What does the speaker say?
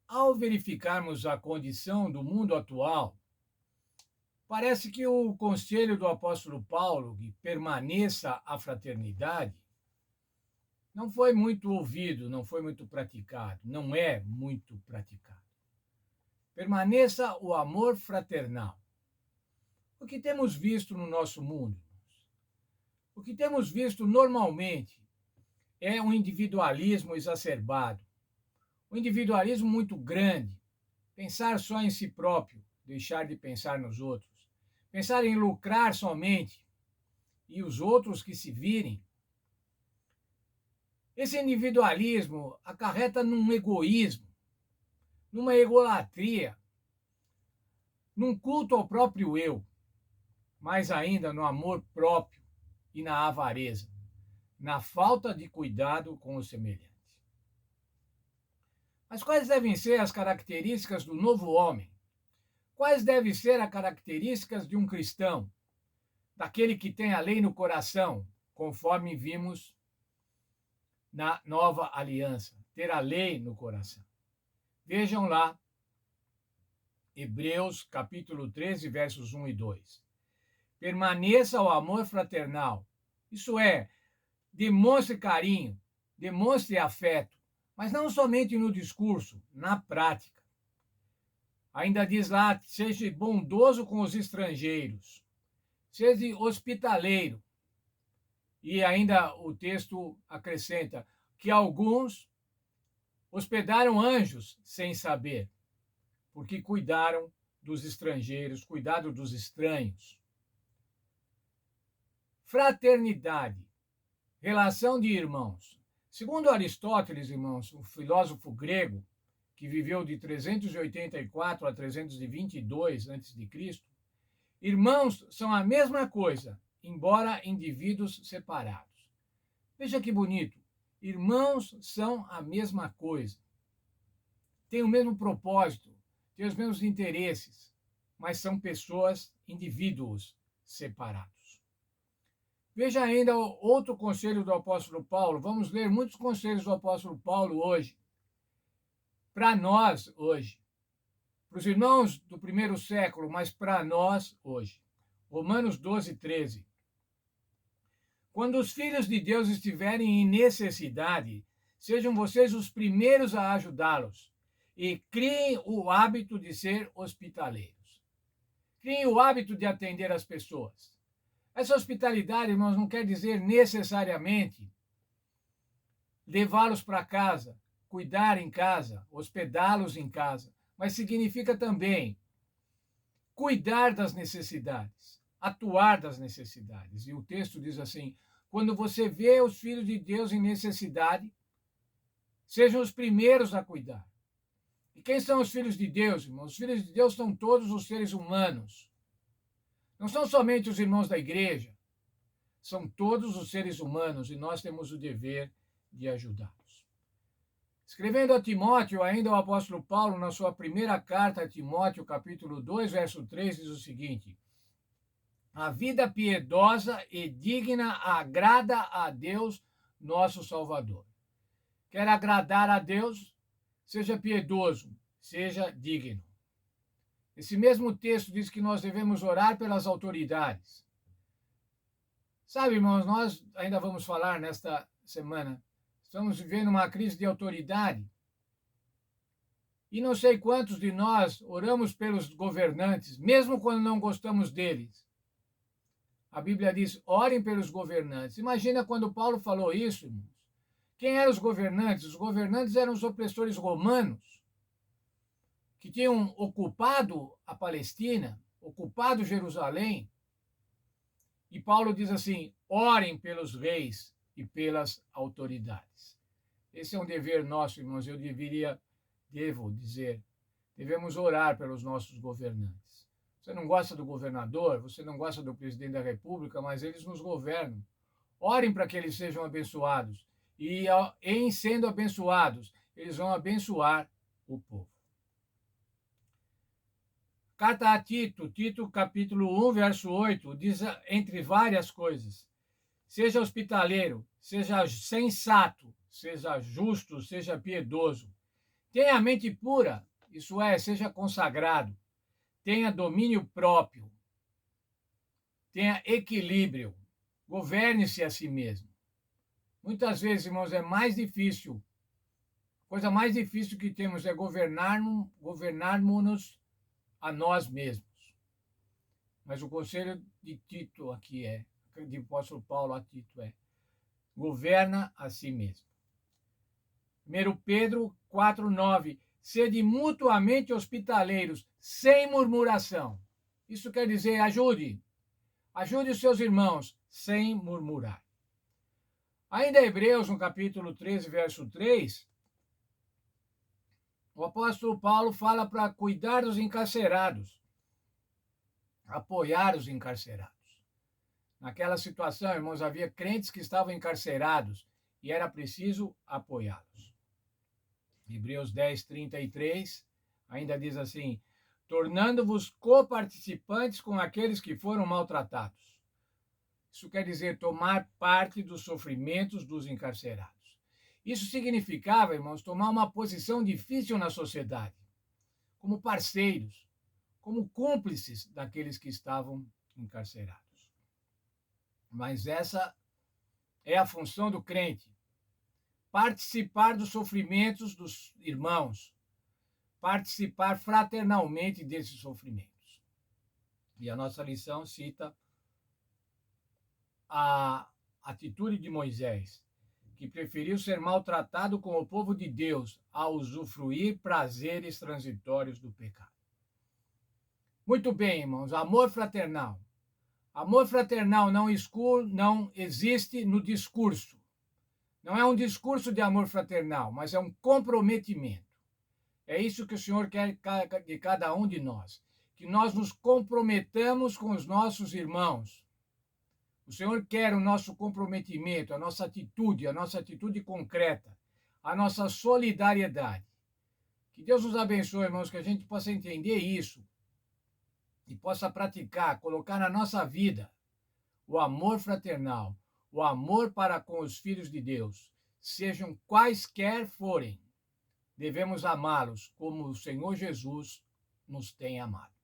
Ao verificarmos a condição do mundo atual, parece que o conselho do apóstolo Paulo, que permaneça a fraternidade, não foi muito ouvido, não foi muito praticado, não é muito praticado. Permaneça o amor fraternal. O que temos visto no nosso mundo? O que temos visto normalmente é um individualismo exacerbado, um individualismo muito grande, pensar só em si próprio, deixar de pensar nos outros, pensar em lucrar somente e os outros que se virem. Esse individualismo acarreta num egoísmo, numa egolatria, num culto ao próprio eu, mais ainda no amor próprio e na avareza, na falta de cuidado com o semelhante. Mas quais devem ser as características do novo homem? Quais devem ser as características de um cristão, daquele que tem a lei no coração, conforme vimos na nova aliança, ter a lei no coração? Vejam lá, Hebreus capítulo 13, versos 1 e 2. Permaneça o amor fraternal, isso é, demonstre carinho, demonstre afeto, mas não somente no discurso, na prática. Ainda diz lá, seja bondoso com os estrangeiros, seja hospitaleiro. E ainda o texto acrescenta que alguns hospedaram anjos sem saber, porque cuidaram dos estrangeiros, cuidaram dos estranhos. Fraternidade, relação de irmãos. Segundo Aristóteles, irmãos, um filósofo grego que viveu de 384 a 322 a.C., irmãos são a mesma coisa, embora indivíduos separados. Veja que bonito. Irmãos são a mesma coisa. Têm o mesmo propósito, têm os mesmos interesses, mas são pessoas, indivíduos separados. Veja ainda outro conselho do apóstolo Paulo. Vamos ler muitos conselhos do apóstolo Paulo hoje. Para nós, hoje. Para os irmãos do primeiro século, mas para nós, hoje. Romanos 12, 13. Quando os filhos de Deus estiverem em necessidade, sejam vocês os primeiros a ajudá-los e criem o hábito de ser hospitaleiros. Criem o hábito de atender as pessoas. Essa hospitalidade, irmãos, não quer dizer necessariamente levá-los para casa, cuidar em casa, hospedá-los em casa, mas significa também cuidar das necessidades, atuar das necessidades. E o texto diz assim: quando você vê os filhos de Deus em necessidade, sejam os primeiros a cuidar. E quem são os filhos de Deus, irmãos? Os filhos de Deus são todos os seres humanos. Não são somente os irmãos da igreja, são todos os seres humanos e nós temos o dever de ajudá-los. Escrevendo a Timóteo, ainda o apóstolo Paulo, na sua primeira carta a Timóteo, capítulo 2, verso 3, diz o seguinte: a vida piedosa e digna agrada a Deus, nosso Salvador. Quer agradar a Deus? Seja piedoso, seja digno. Esse mesmo texto diz que nós devemos orar pelas autoridades. Sabe, irmãos, nós ainda vamos falar nesta semana, estamos vivendo uma crise de autoridade. E não sei quantos de nós oramos pelos governantes, mesmo quando não gostamos deles. A Bíblia diz, orem pelos governantes. Imagina quando Paulo falou isso, irmãos. Quem eram os governantes? Os governantes eram os opressores romanos, que tinham ocupado a Palestina, ocupado Jerusalém. E Paulo diz assim, orem pelos reis e pelas autoridades. Esse é um dever nosso, irmãos. Devo dizer, devemos orar pelos nossos governantes. Você não gosta do governador, você não gosta do presidente da República, mas eles nos governam. Orem para que eles sejam abençoados. E em sendo abençoados, eles vão abençoar o povo. Carta a Tito, Tito capítulo 1, verso 8, diz, entre várias coisas, seja hospitaleiro, seja sensato, seja justo, seja piedoso. Tenha a mente pura, isso é, seja consagrado, tenha domínio próprio, tenha equilíbrio, governe-se a si mesmo. Muitas vezes, irmãos, é mais difícil, coisa mais difícil que temos é governarmos-nos a nós mesmos. Mas o conselho de Tito aqui de apóstolo Paulo a Tito governa a si mesmo. 1 Pedro 4,9, sede mutuamente hospitaleiros, sem murmuração. Isso quer dizer, ajude os seus irmãos, sem murmurar. Ainda Hebreus, no capítulo 13, verso 3, o apóstolo Paulo fala para cuidar dos encarcerados, apoiar os encarcerados. Naquela situação, irmãos, havia crentes que estavam encarcerados e era preciso apoiá-los. Hebreus 10, 33, ainda diz assim, tornando-vos coparticipantes com aqueles que foram maltratados. Isso quer dizer tomar parte dos sofrimentos dos encarcerados. Isso significava, irmãos, tomar uma posição difícil na sociedade, como parceiros, como cúmplices daqueles que estavam encarcerados. Mas essa é a função do crente, participar dos sofrimentos dos irmãos, participar fraternalmente desses sofrimentos. E a nossa lição cita a atitude de Moisés, que preferiu ser maltratado com o povo de Deus a usufruir prazeres transitórios do pecado. Muito bem, irmãos, amor fraternal. Amor fraternal não existe no discurso. Não é um discurso de amor fraternal, mas é um comprometimento. É isso que o Senhor quer de cada um de nós, que nós nos comprometamos com os nossos irmãos. O Senhor quer o nosso comprometimento, a nossa atitude concreta, a nossa solidariedade. Que Deus nos abençoe, irmãos, que a gente possa entender isso e possa praticar, colocar na nossa vida o amor fraternal, o amor para com os filhos de Deus, sejam quaisquer forem. Devemos amá-los como o Senhor Jesus nos tem amado.